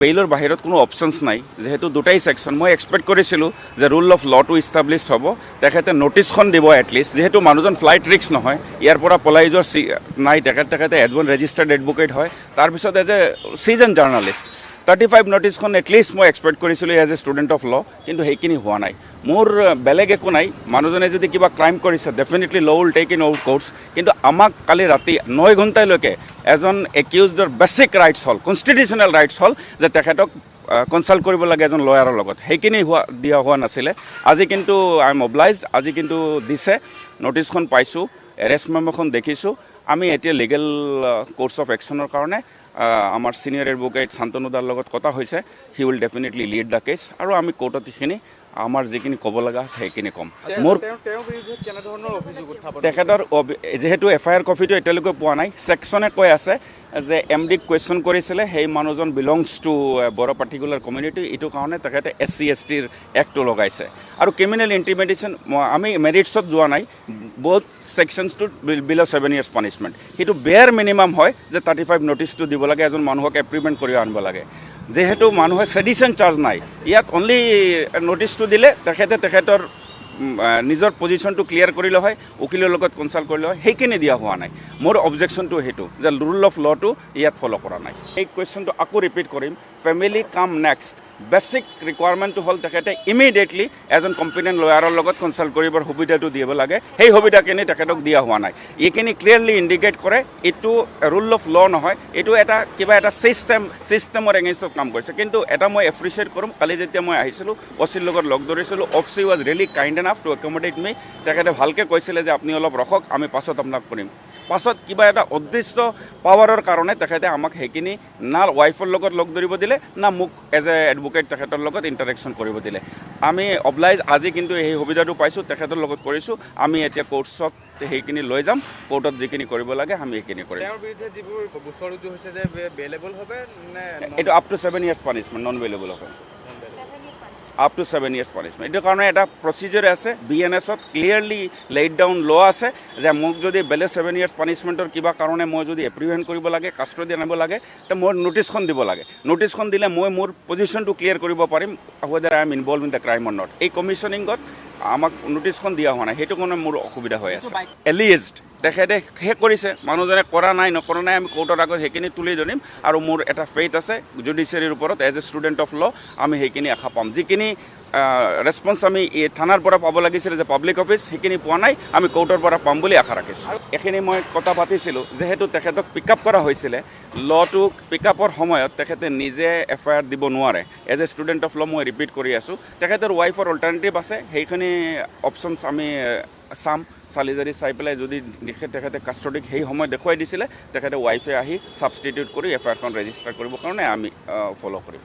বেইলৰ বাহিৰত কোনো অপশ্যনছ নাই, যেহেতু দুটাই ছেকশ্যন। মই এক্সপেক্ট কৰিছিলোঁ যে ৰুল অফ ল'টো ইষ্টাব্লিছ হ'ব, তেখেতে নটিছখন দিব এটলিষ্ট, যিহেতু মানুহজন ফ্লাইট ৰিস্ক নহয়, ইয়াৰ পৰা পলাই যোৱাৰ নাই, তেখেতে ৰেজিষ্টাৰ্ড এডভোকেট হয়, তাৰপিছত এজ এ ছিজন জাৰ্ণালিষ্ট 35 নটিছখন এটলিষ্ট মই এক্সপেক্ট কৰিছিলোঁ as a student of law', কিন্তু সেইখিনি হোৱা নাই। মোৰ বেলেগ একো নাই, মানুহজনে যদি কিবা ক্ৰাইম কৰিছে definitely law' will take in out courts, কিন্তু আমাক কালি ৰাতি 9 ঘণ্টালৈকে এজন একিউজডৰ বেছিক ৰাইটছ হ'ল, কনষ্টিটিউশ্যনেল ৰাইটছ হ'ল যে তেখেতক কনচাল্ট কৰিব লাগে এজন লয়াৰৰ লগত, সেইখিনি দিয়া হোৱা নাছিলে। আজি কিন্তু আই এম অবলাইজড, আজি কিন্তু দিছে, নটিছখন পাইছোঁ, এৰেষ্ট মেম'খন দেখিছোঁ। আমি এতিয়া লিগেল কোৰ্চ অফ একশ্যনৰ কাৰণে আমাৰ ছিনিয়ৰ এডভোকেট শান্তনুদাৰ লগত কথা হৈছে, he will definitely lead the case, আৰু আমি কোৰ্টত এইখিনি আমাৰ যিখিনি ক'ব লগা আছে সেইখিনি ক'ম। মোৰ তেখেতৰ যিহেতু FIR কপিটো এতিয়ালৈকে পোৱা নাই, ছেকশ্যনে কৈ আছে যে MDক কুৱেশ্যন কৰিছিলে, সেই মানুহজন belongs to Bodo particular community, এইটো কাৰণে তেখেতে SC/STৰ এক্টটো লগাইছে। আৰু ক্ৰিমিনেল ইণ্টিমিডেশ্যন আমি মেৰিটছত যোৱা নাই, বহুত ছেকশ্যনছটো বিল' 7 years পানিছমেণ্ট, সেইটো বেয়াৰ মিনিমাম হয় যে 35 নটিছটো দিব লাগে, এজন মানুহক এপ্ৰিভেণ্ট কৰি আনিব লাগে। যেহেতু মানুহে ছেডিশ্যন চাৰ্জ নাই, ইয়াত অনলি নটিছটো দিলে তেখেতৰ নিজৰ পজিশ্যনটো ক্লিয়াৰ কৰিলে হয়, উকিলৰ লগত কনচাল্ট কৰিলে হয়, সেইখিনি দিয়া হোৱা নাই। মোৰ অবজেকশ্যনটো সেইটো যে ৰুল অফ ল'টো ইয়াত ফ'ল' কৰা নাই। এই কুৱেশ্যনটো আকৌ ৰিপিট কৰিম, ফেমিলি কাম নেক্সট, বেছিক ৰিকুৱাৰমেণ্টটো হ'ল তেখেতে ইমিডিয়েটলি এজন কম্পিটেণ্ট লয়াৰৰ লগত কনচাল্ট কৰিবৰ সুবিধাটো দিব লাগে, সেই সুবিধাখিনি তেখেতক দিয়া হোৱা নাই। এইখিনি ক্লিয়াৰলি ইণ্ডিকেট কৰে এইটো ৰুল অফ ল' নহয়, এইটো কিবা এটা ছিষ্টেমৰ এগেইনষ্টত কাম কৰিছে। কিন্তু এটা মই এপ্ৰিচিয়েট কৰিম, কালি যেতিয়া মই আহিছিলোঁ অচিৰ লগত লগ ধৰিছিলোঁ, অফচি was really kind enough to accommodate me. তেখেতে ভালকৈ কৈছিলে যে আপুনি অলপ ৰখক, আমি পাছত আপোনাক কৰিম। পাছত কিবা এটা অদৃশ্য পাৱাৰৰ কাৰণে তেখেতে আমাক সেইখিনি না ৱাইফৰ লগত লগ ধৰিব দিলে, না মোক এজ এ এডভোকেট তেখেতৰ লগত ইণ্টাৰেকশ্যন কৰিব দিলে। আমি অবলাইজ, আজি কিন্তু সেই সুবিধাটো পাইছোঁ, তেখেতৰ লগত কৰিছোঁ। আমি এতিয়া কোৰ্টছত সেইখিনি লৈ যাম, কোৰ্টত যিখিনি কৰিব লাগে আমি সেইখিনি কৰিম। এইটো up to 7 years punishment, non bailable offence, up to 7 years punishment. এইটো কাৰণে এটা প্ৰচিজাৰ আছে, BNSত ক্লিয়াৰলি লেইড ডাউন ল' আছে যে মোক যদি বেলেগ 7 years পানিছমেণ্টৰ কিবা কাৰণে মই যদি এপ্ৰিভেণ্ট কৰিব লাগে, কাষ্টডি আনিব লাগে, তে মই নটিছখন দিব লাগে। নটিছখন দিলে মই মোৰ পজিশ্যনটো ক্লিয়াৰ কৰিব পাৰিম, whether I am involve in the crime or not. এই কমিশ্যনিঙত আমাক নটিছখন দিয়া হোৱা নাই, সেইটো কাৰণে মোৰ অসুবিধা হৈ আছে। এলিজড তেখেতে শেষ কৰিছে, মানুহজনে কৰা নাই নকৰা নাই, আমি কোৰ্টৰ আগত সেইখিনি তুলি ধৰিম, আৰু মোৰ এটা ফেইথ আছে জুডিচিয়াৰীৰ ওপৰত, এজ এ ষ্টুডেণ্ট অফ ল' আমি সেইখিনি আশা পাম। যিখিনি ৰেছপন্স আমি থানাৰ পৰা পাব লাগিছিলে যে পাব্লিক অফিচ, সেইখিনি পোৱা নাই, আমি কোৰ্টৰ পৰা পাম বুলি আশা ৰাখিছোঁ। এইখিনি মই কথা পাতিছিলোঁ, যিহেতু তেখেতক পিক আপ কৰা হৈছিলে, ল'টোক পিক আপৰ সময়ত তেখেতে নিজে FIR দিব নোৱাৰে। এজ এ ষ্টুডেণ্ট অফ ল' মই ৰিপিট কৰি আছোঁ, তেখেতৰ ৱাইফৰ অল্টাৰনেটিভ আছে, সেইখিনি অপশ্যনছ আমি চাম। চালি জাৰি চাই পেলাই যদি তেখেতে কাষ্টডিক সেই সময় দেখুৱাই দিছিলে, তেখেতে ৱাইফে আহি ছাবষ্টিটিউট কৰি FIRখন ৰেজিষ্টাৰ কৰিবৰ কাৰণে আমি ফ'ল' কৰিম।